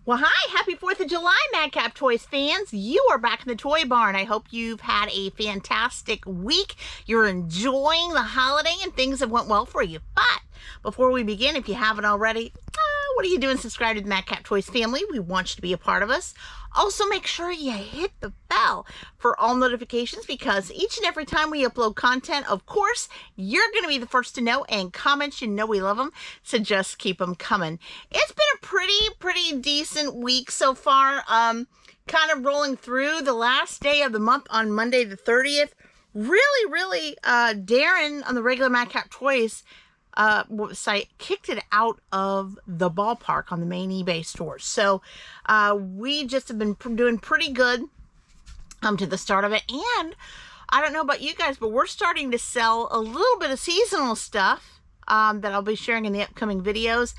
Well, hi, happy 4th of July, Madcap Toys fans. You are back in the toy barn. I hope you've had a fantastic week. You're enjoying the holiday and things have went well for you. But before we begin, if you haven't already, what are you doing? Subscribe to the Madcap Toys family. We want you to be a part of us. Also, make sure you hit the bell for all notifications because each and every time we upload content, of course, you're going to be the first to know, and comments, you know we love them, so just keep them coming. It's been a pretty decent week so far. Kind of rolling through the last day of the month on Monday the 30th. Really, Daren on the regular Madcap Toys site kicked it out of the ballpark on the main eBay store. So we just have been doing pretty good to the start of it. And I don't know about you guys, but we're starting to sell a little bit of seasonal stuff that I'll be sharing in the upcoming videos,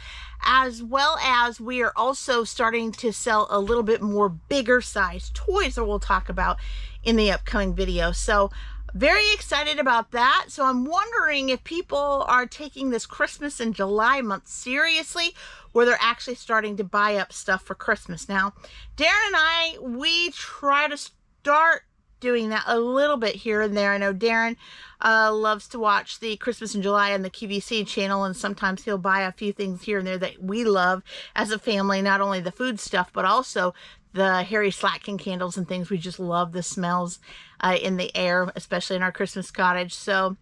as well as we are also starting to sell a little bit more bigger size toys that we'll talk about in the upcoming video. So very excited about that. So I'm wondering if people are taking this Christmas and July month seriously, where they're actually starting to buy up stuff for Christmas. Now, Daren and I, we try to start doing that a little bit here and there. I know Daren loves to watch the Christmas and July on the QVC channel, and sometimes he'll buy a few things here and there that we love as a family, not only the food stuff, but also the Harry Slatkin candles and things. We just love the smells in the air, especially in our Christmas cottage. So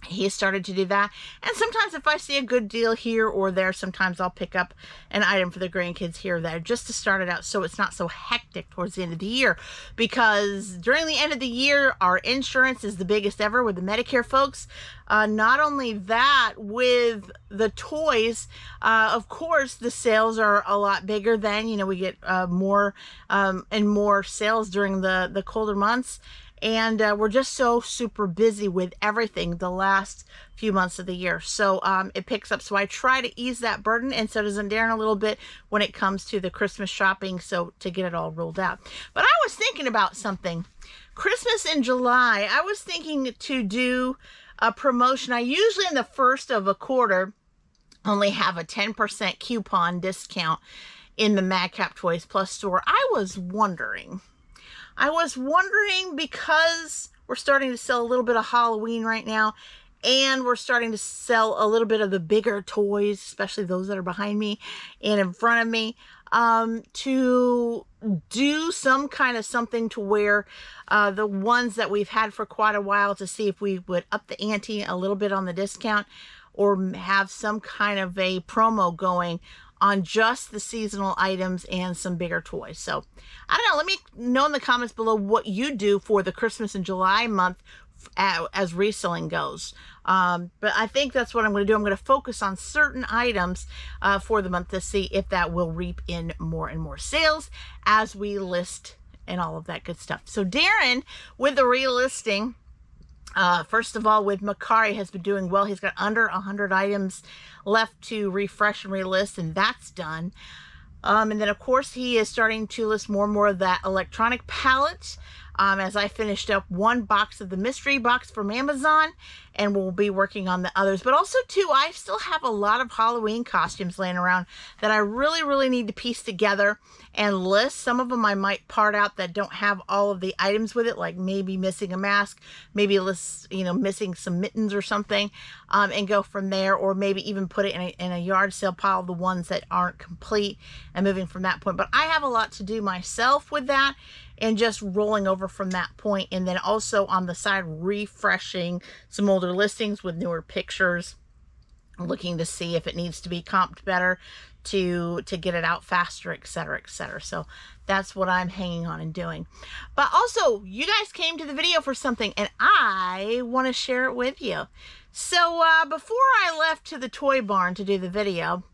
he started to do that. And sometimes if I see a good deal here or there, sometimes I'll pick up an item for the grandkids here or there just to start it out so it's not so hectic towards the end of the year. Because during the end of the year, our insurance is the biggest ever with the Medicare folks. Not only that, with the toys, of course, the sales are a lot bigger then. You know, we get more and more sales during the colder months. And we're just so super busy with everything the last few months of the year. So it picks up. So I try to ease that burden, and so does Daren a little bit when it comes to the Christmas shopping, so to get it all rolled out. But I was thinking about something. Christmas in July, I was thinking to do a promotion. I usually in the first of a quarter only have a 10% coupon discount in the Madcap Toys Plus store. I was wondering because we're starting to sell a little bit of Halloween right now, and we're starting to sell a little bit of the bigger toys, especially those that are behind me and in front of me, to do some kind of something to where the ones that we've had for quite a while, to see if we would up the ante a little bit on the discount or have some kind of a promo going on just the seasonal items and some bigger toys. So I don't know, let me know in the comments below what you do for the Christmas and July month as reselling goes. But I think that's what I'm going to do. I'm going to focus on certain items for the month to see if that will reap in more and more sales as we list and all of that good stuff. So Daren, with the relisting, first of all, with Macari, has been doing well. He's got under 100 items left to refresh and relist, and that's done. And then, of course, he is starting to list more and more of that electronic palette. As I finished up one box of the mystery box from Amazon, and we'll be working on the others. But also, too, I still have a lot of Halloween costumes laying around that I really need to piece together and list. Some of them I might part out that don't have all of the items with it, like maybe missing a mask, maybe missing some mittens or something, and go from there. Or maybe even put it in a yard sale pile, the ones that aren't complete, and moving from that point. But I have a lot to do myself with that, and just rolling over from that point. And then also on the side, refreshing some older listings with newer pictures, looking to see if it needs to be comped better to get it out faster, etc., etc. So that's what I'm hanging on and doing. But also, you guys came to the video for something, and I want to share it with you. So before I left to the toy barn to do the video,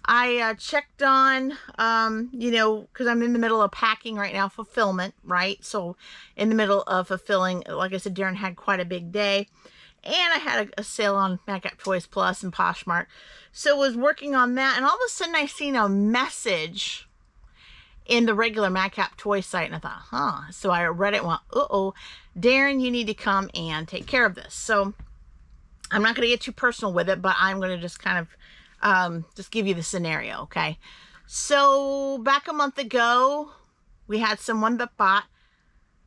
I checked on, because I'm in the middle of packing right now, fulfillment, right? So in the middle of fulfilling, like I said, Daren had quite a big day. And I had a sale on Madcap Toys Plus and Poshmark. So I was working on that. And all of a sudden I seen a message in the regular Madcap Toys site. And I thought, So I read it and went, uh-oh, Daren, you need to come and take care of this. So I'm not going to get too personal with it, but I'm going to just kind of just give you the scenario, okay? So back a month ago, we had someone that bought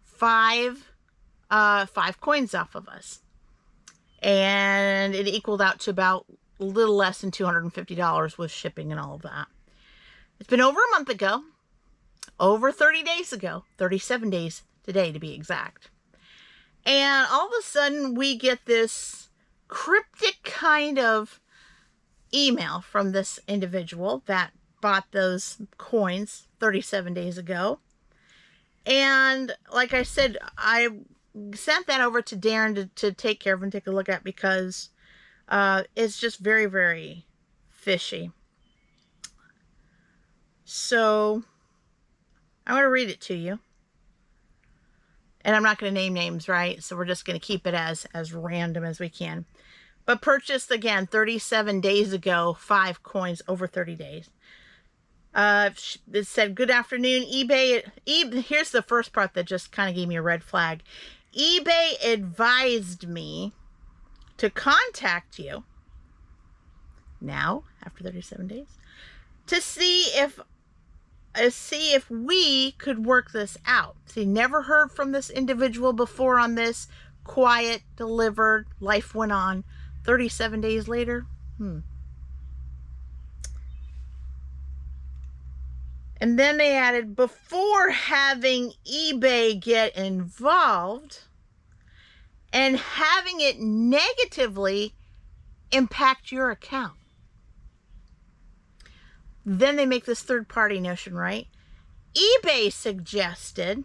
five coins off of us. And it equaled out to about a little less than $250 with shipping and all of that. It's been over a month ago, over 30 days ago, 37 days today to be exact. And all of a sudden we get this cryptic kind of email from this individual that bought those coins 37 days ago. And like I said, I sent that over to Daren to take care of and take a look at, because it's just very, very fishy. So I'm going to read it to you. And I'm not going to name names, right? So we're just going to keep it as random as we can. But purchased, again, 37 days ago, 5 coins over 30 days. It said, good afternoon, eBay. Here's the first part that just kind of gave me a red flag. eBay advised me to contact you now, after 37 days, to see if we could work this out. See, never heard from this individual before on this. Quiet, delivered, life went on. 37 days later, And then they added, before having eBay get involved and having it negatively impact your account. Then they make this third party notion, right? eBay suggested,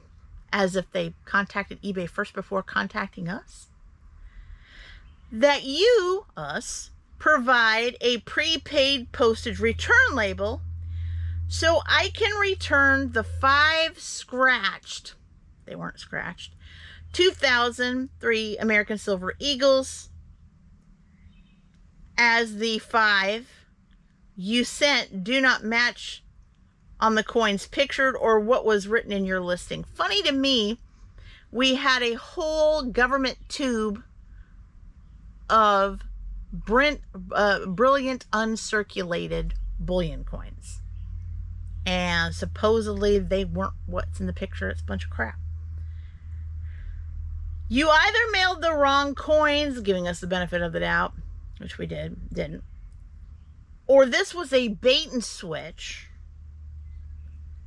as if they contacted eBay first before contacting us, that you, us, provide a prepaid postage return label so I can return the 5 scratched, they weren't scratched, 2003 American Silver Eagles, as the 5 you sent do not match on the coins pictured or what was written in your listing. Funny to me, we had a whole government tube of brilliant uncirculated bullion coins. And supposedly they weren't what's in the picture. It's a bunch of crap. You either mailed the wrong coins, giving us the benefit of the doubt, which we didn't. Or this was a bait and switch,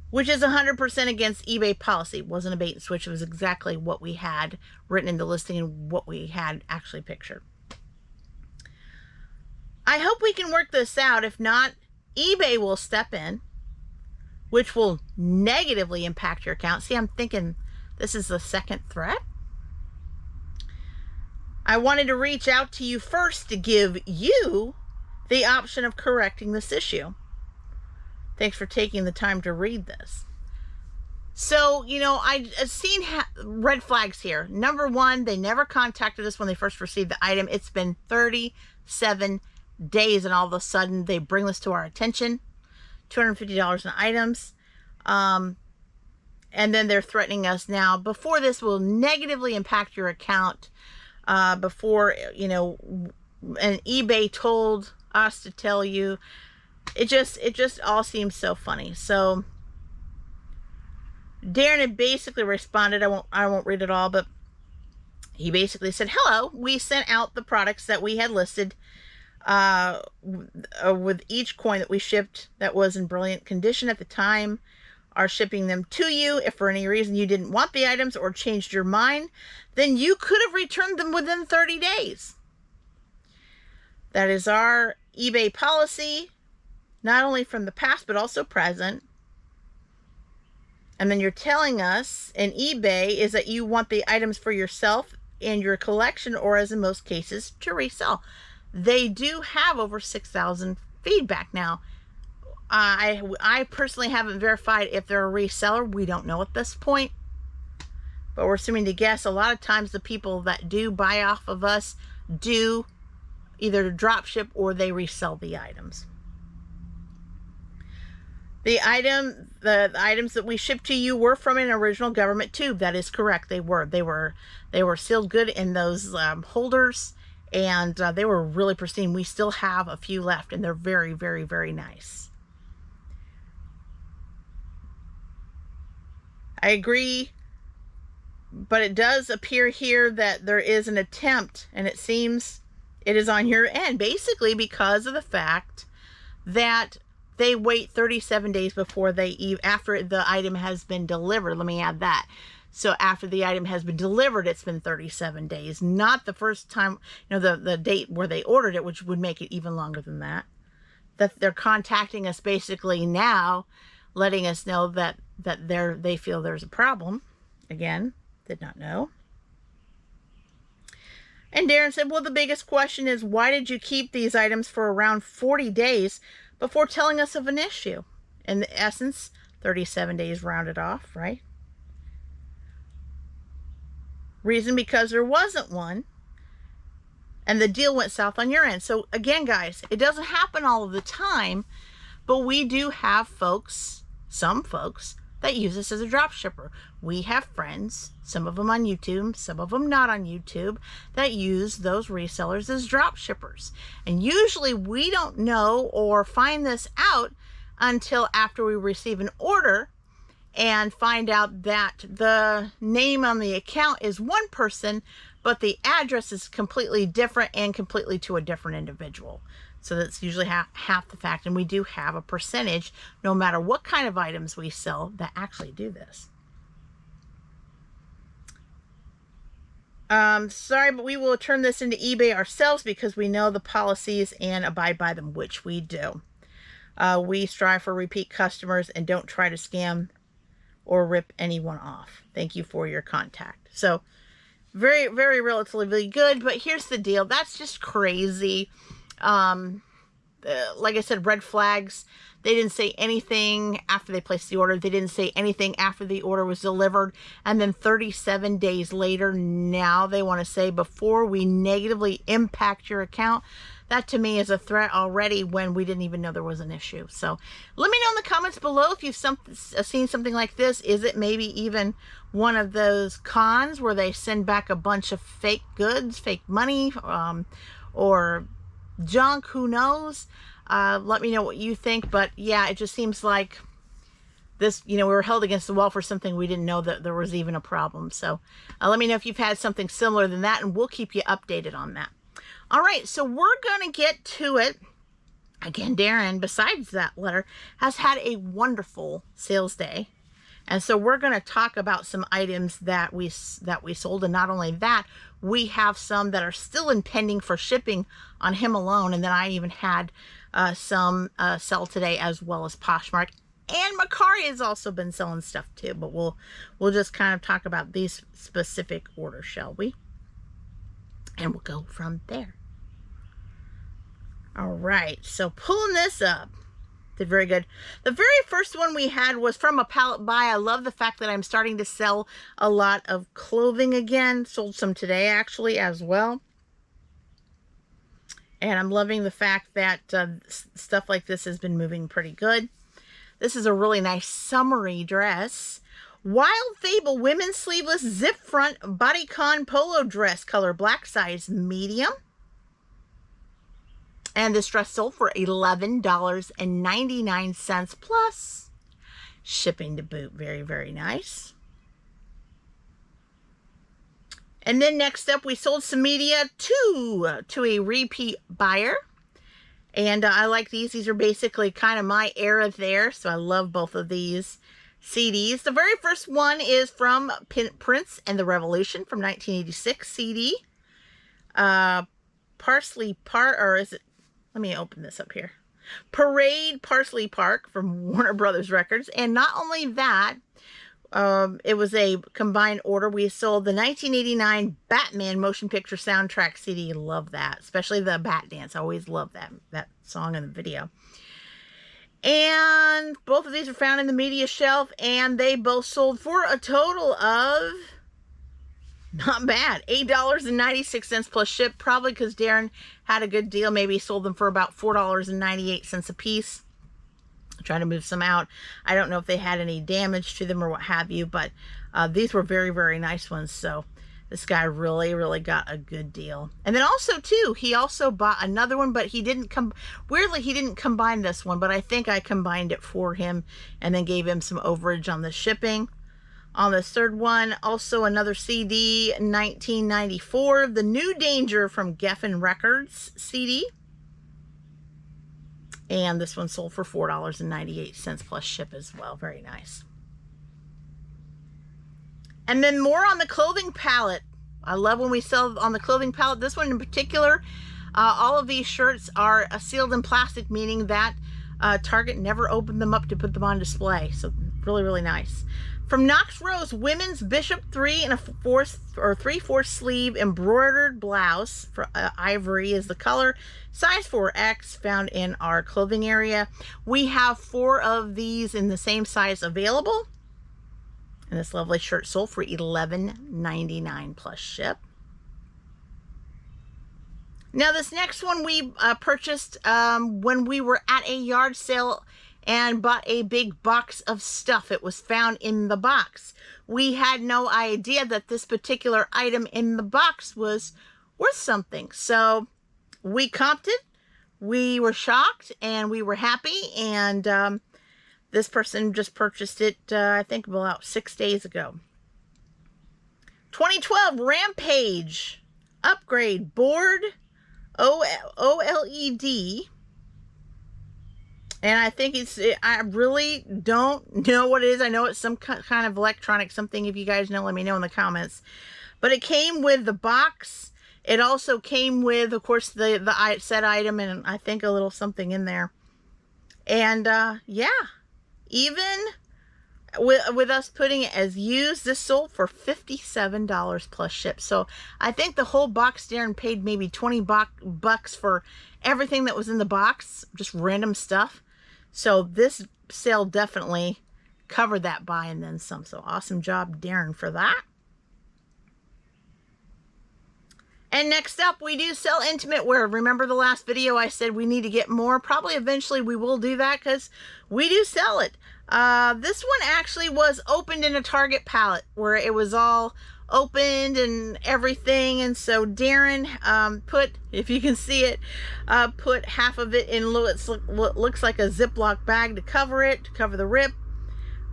which is 100% against eBay policy. It wasn't a bait and switch. It was exactly what we had written in the listing and what we had actually pictured. I hope we can work this out. If not, eBay will step in, which will negatively impact your account. See, I'm thinking this is the second threat. I wanted to reach out to you first to give you the option of correcting this issue. Thanks for taking the time to read this. So, you know, I've seen red flags here. Number one, they never contacted us when they first received the item. It's been 37 days, and all of a sudden they bring this to our attention. $250 in items. And then they're threatening us now. Before this will negatively impact your account. Before, you know, and eBay told us to tell you. It just all seems so funny. So Daren had basically responded. I won't read it all, but he basically said, hello, we sent out the products that we had listed with each coin that we shipped that was in brilliant condition at the time, are shipping them to you. If for any reason you didn't want the items or changed your mind, then you could have returned them within 30 days. That is our eBay policy, not only from the past, but also present. And then you're telling us in eBay is that you want the items for yourself and your collection, or as in most cases, to resell. They do have over 6,000 feedback now. I personally haven't verified if they're a reseller. We don't know at this point. But we're assuming to guess. A lot of times the people that do buy off of us do either drop ship or they resell the items. The items that we shipped to you were from an original government tube. That is correct. They were sealed good in those holders, and they were really pristine. We still have a few left, and they're very, very, very nice. I agree, but it does appear here that there is an attempt, and it seems it is on your end, basically because of the fact that they wait 37 days before after the item has been delivered. Let me add that. So after the item has been delivered, it's been 37 days, not the first time, the date where they ordered it, which would make it even longer than that. That they're contacting us basically now, letting us know that they feel there's a problem. Again, did not know. And Daren said, well, the biggest question is, why did you keep these items for around 40 days before telling us of an issue? In essence, 37 days rounded off, right? Reason, because there wasn't one, and the deal went south on your end. So again, guys, it doesn't happen all of the time, but we do have folks, some folks, that use this as a drop shipper. We have friends, some of them on YouTube, some of them not on YouTube, that use those resellers as drop shippers. And usually we don't know or find this out until after we receive an order and find out that the name on the account is one person, but the address is completely different and completely to a different individual. So that's usually half the fact. And we do have a percentage, no matter what kind of items we sell, that actually do this. Sorry, but we will turn this into eBay ourselves because we know the policies and abide by them, which we do. We strive for repeat customers and don't try to scam or rip anyone off. Thank you for your contact. So very, very relatively good. But here's the deal. That's just crazy. Like I said, red flags. They didn't say anything after they placed the order. They didn't say anything after the order was delivered. And then 37 days later, now they want to say, before we negatively impact your account. That to me is a threat already when we didn't even know there was an issue. So let me know in the comments below if you've seen something like this. Is it maybe even one of those cons where they send back a bunch of fake goods, fake money, or junk? Who knows? Let me know what you think. But yeah, it just seems like this, we were held against the wall for something we didn't know that there was even a problem. So let me know if you've had something similar than that, and we'll keep you updated on that. All right, so we're going to get to it. Again, Daren, besides that letter, has had a wonderful sales day. And so we're going to talk about some items that we sold. And not only that, we have some that are still impending for shipping on him alone. And then I even had some sell today, as well as Poshmark. And Macari has also been selling stuff too. But we'll just kind of talk about these specific orders, shall we? And we'll go from there. All right, so pulling this up, did very good. The very first one we had was from a pallet buy. I love the fact that I'm starting to sell a lot of clothing again. Sold some today, actually, as well. And I'm loving the fact that stuff like this has been moving pretty good. This is a really nice summery dress. Wild Fable women's sleeveless zip front bodycon polo dress, color black, size medium. And this dress sold for $11.99 plus shipping to boot. Very, very nice. And then next up, we sold some media to a repeat buyer. And I like these. These are basically kind of my era there. So I love both of these CDs. The very first one is from Prince and the Revolution from 1986 CD. Let me open this up here. Parade Parsley Park from Warner Brothers Records. And not only that, it was a combined order. We sold the 1989 Batman motion picture soundtrack CD. Love that. Especially the Bat Dance. I always love that song in the video. And both of these are found in the media shelf, and they both sold for a total of, not bad, $8.96 plus ship. Probably because Daren had a good deal. Maybe he sold them for about $4.98 a piece. Trying to move some out. I don't know if they had any damage to them or what have you, but these were very, very nice ones. So this guy really, really got a good deal. And then also too, he also bought another one, but he didn't weirdly, he didn't combine this one, but I think I combined it for him and then gave him some overage on the shipping On this third one, also another CD, 1994, The New Danger from Geffen Records CD. And this one sold for $4.98 plus ship as well. Very nice. And then more on the clothing palette. I love when we sell on the clothing palette. This one in particular, all of these shirts are sealed in plastic, meaning that Target never opened them up to put them on display. So really, really nice. From Knox Rose, women's Bishop 3 and a 3/4 sleeve embroidered blouse for ivory is the color. Size 4X, found in our clothing area. We have 4 of these in the same size available. And this lovely shirt sold for $11.99 plus ship. Now this next one we purchased when we were at a yard sale and bought a big box of stuff. It was found in the box. We had no idea that this particular item in the box was worth something. So we comped it. We were shocked and we were happy. And this person just purchased it, I think about 6 days ago. 2012 Rampage Upgrade Board OLED. And I think I really don't know what it is. I know it's some kind of electronic something. If you guys know, let me know in the comments. But it came with the box. It also came with, of course, the set item and I think a little something in there. And yeah, even with us putting it as used, this sold for $57 plus ship. So I think the whole box, Daren paid maybe 20 bucks for everything that was in the box, just random stuff. So this sale definitely covered that buy and then some. So awesome job, Daren, for that. And next up, we do sell intimate wear. Remember the last video I said we need to get more? Probably eventually we will do that because we do sell it. This one actually was opened in a Target pallet where it was all opened and everything. And so Daren put, if you can see it, put half of it in what looks like a Ziploc bag to cover it, to cover the rip.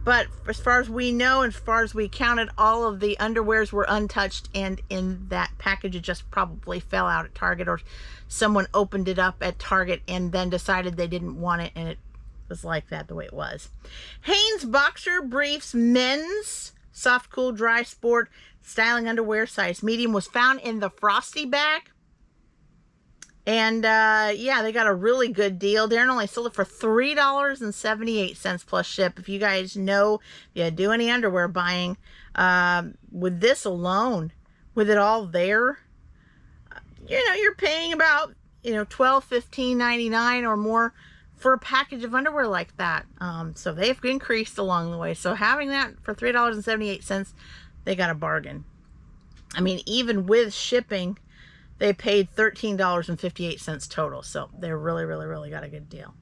But as far as we know, and as far as we counted, all of the underwears were untouched, and in that package, it just probably fell out at Target, or someone opened it up at Target and then decided they didn't want it, and it was like that, the way it was. Hanes Boxer Briefs Men's Soft Cool Dry Sport Styling Underwear, size medium, was found in the Frosty bag. And yeah, they got a really good deal. Daren only sold it for $3.78 plus ship. If you guys know, if you do any underwear buying, with this alone, with it all there, you know, you're paying about, you know, $12, $15.99 or more for a package of underwear like that. So they've increased along the way. So having that for $3.78, they got a bargain. I mean, even with shipping, they paid $13.58 total. So they really, really, really got a good deal.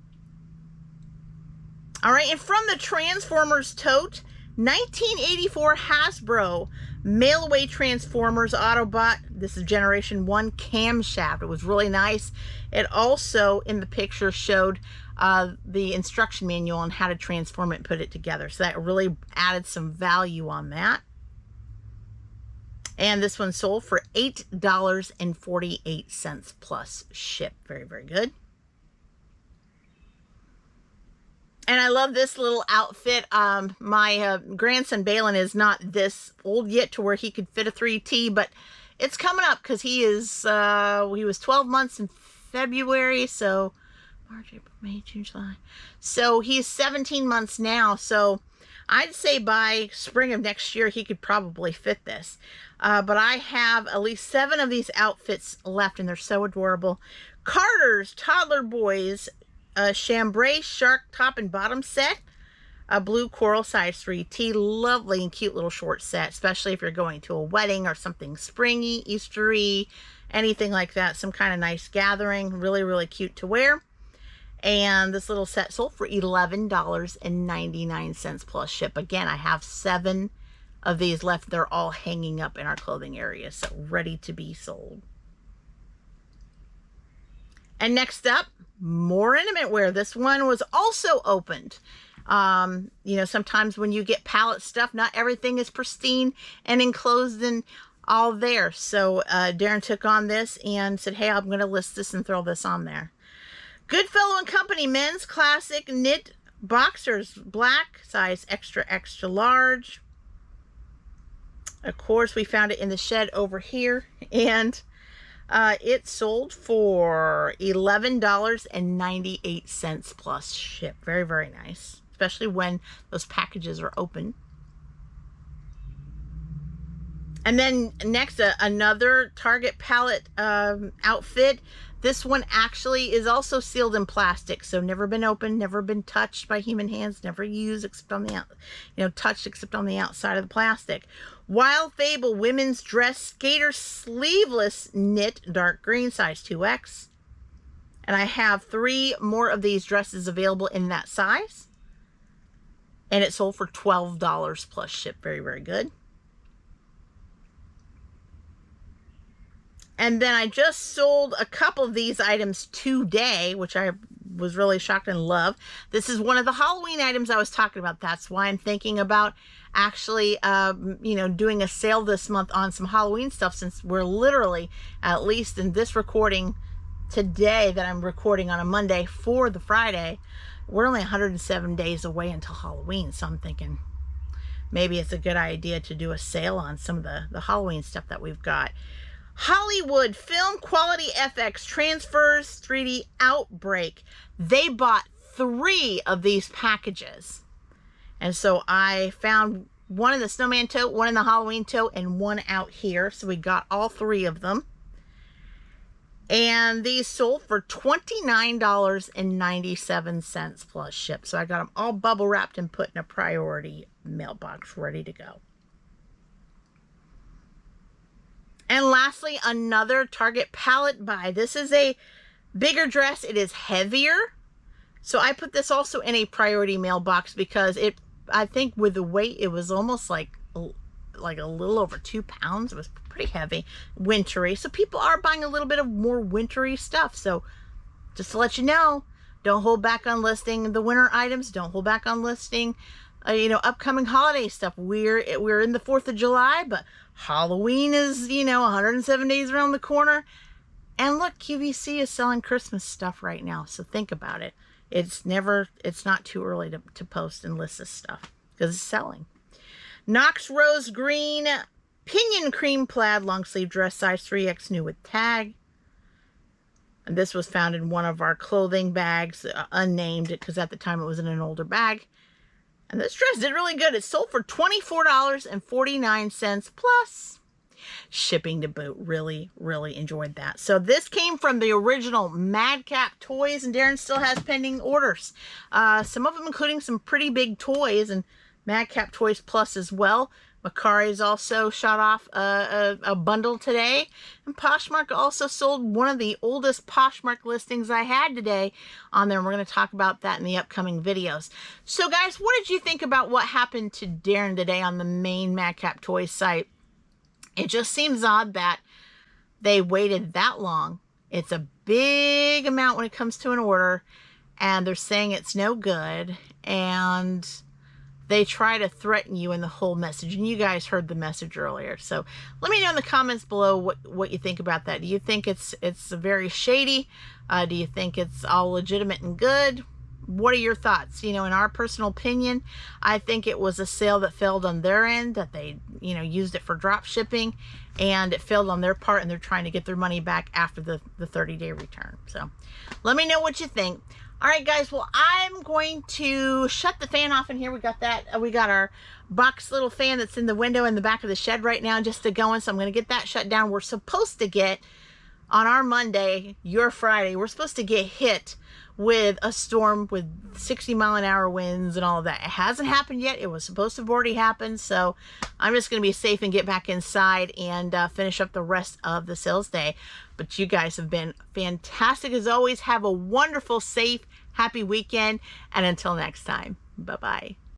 All right, and from the Transformers tote, 1984 Hasbro mail-away Transformers Autobot. This is Generation 1 camshaft. It was really nice. It also, in the picture, showed the instruction manual on how to transform it and put it together. So that really added some value on that. And this one sold for $8.48 plus ship. Very, very good. And I love this little outfit. My grandson Balin is not this old yet to where he could fit a 3T, but it's coming up because he is, he was 12 months in February, so March, April, May, June, July. So he's 17 months now, so I'd say by spring of next year he could probably fit this. But I have at least 7 of these outfits left, and they're so adorable. Carter's Toddler Boys chambray shark top and bottom set, a blue coral size 3T. Lovely and cute little short set, especially if you're going to a wedding or something springy, Eastery, anything like that. Some kind of nice gathering. Really, really cute to wear. And this little set sold for $11.99 plus ship. Again, I have 7 of these left. They're all hanging up in our clothing area, so ready to be sold. And next up, more intimate wear. This one was also opened. You know, sometimes when you get pallet stuff, not everything is pristine and enclosed and all there. So Daren took on this and said, hey, I'm going to list this and throw this on there. Goodfellow and Company men's classic knit boxers, black, size extra, extra large. Of course, we found it in the shed over here, and it sold for $11.98 plus ship. Very, very nice, especially when those packages are open. And then next, another Target pallet outfit. This one actually is also sealed in plastic, so never been opened, never been touched by human hands, never used except on the touched except on the outside of the plastic. Wild Fable women's dress skater sleeveless knit dark green, size 2X. And I have 3 more of these dresses available in that size. And it sold for $12 plus ship. Very, very good. And then I just sold a couple of these items today, which I was really shocked and love. This is one of the Halloween items I was talking about. That's why I'm thinking about actually, doing a sale this month on some Halloween stuff, since we're literally, at least in this recording today that I'm recording on a Monday for the Friday, we're only 107 days away until Halloween. So I'm thinking maybe it's a good idea to do a sale on some of the Halloween stuff that we've got. Hollywood Film Quality FX Transfers 3D Outbreak. They bought 3 of these packages. And so I found one in the snowman tote, one in the Halloween tote, and one out here. So we got all 3 of them. And these sold for $29.97 plus ship. So I got them all bubble wrapped and put in a priority mailbox ready to go. And lastly, another Target pallet buy. This is a bigger dress. It is heavier. So I put this also in a priority mailbox because I think with the weight, it was almost like a little over 2 pounds. It was pretty heavy, wintry. So people are buying a little bit of more wintry stuff. So just to let you know, don't hold back on listing the winter items. Don't hold back on listing upcoming holiday stuff. We're in the 4th of July, but Halloween is, 107 days around the corner. And look, QVC is selling Christmas stuff right now. So think about it. It's not too early to post and list this stuff because it's selling. Knox Rose Green Pinion Cream Plaid long sleeve dress, size 3X, new with tag. And this was found in one of our clothing bags, unnamed, because at the time it was in an older bag. And this dress did really good. It sold for $24.49 plus shipping to boot. Really, really enjoyed that. So this came from the original Madcap Toys, and Daren still has pending orders. Some of them including some pretty big toys, and Madcap Toys Plus as well. Macari's also shot off a bundle today. And Poshmark also sold one of the oldest Poshmark listings I had today on there. And we're going to talk about that in the upcoming videos. So guys, what did you think about what happened to Daren today on the main Madcap Toys site? It just seems odd that they waited that long. It's a big amount when it comes to an order. And they're saying it's no good. And they try to threaten you in the whole message, and you guys heard the message earlier. So let me know in the comments below what you think about that. Do you think it's very shady? Do you think it's all legitimate and good? What are your thoughts? In our personal opinion, I think it was a sale that failed on their end, that they, used it for drop shipping, and it failed on their part, and they're trying to get their money back after the 30-day return. So let me know what you think. All right, guys, well, I'm going to shut the fan off in here. We got our box little fan that's in the window in the back of the shed right now just to go in, so I'm going to get that shut down. We're supposed to get, on our Monday, your Friday, we're supposed to get hit with a storm with 60-mile-an-hour winds and all of that. It hasn't happened yet. It was supposed to have already happened, so I'm just going to be safe and get back inside and finish up the rest of the sales day. But you guys have been fantastic as always. Have a wonderful, safe, happy weekend, and until next time, bye-bye.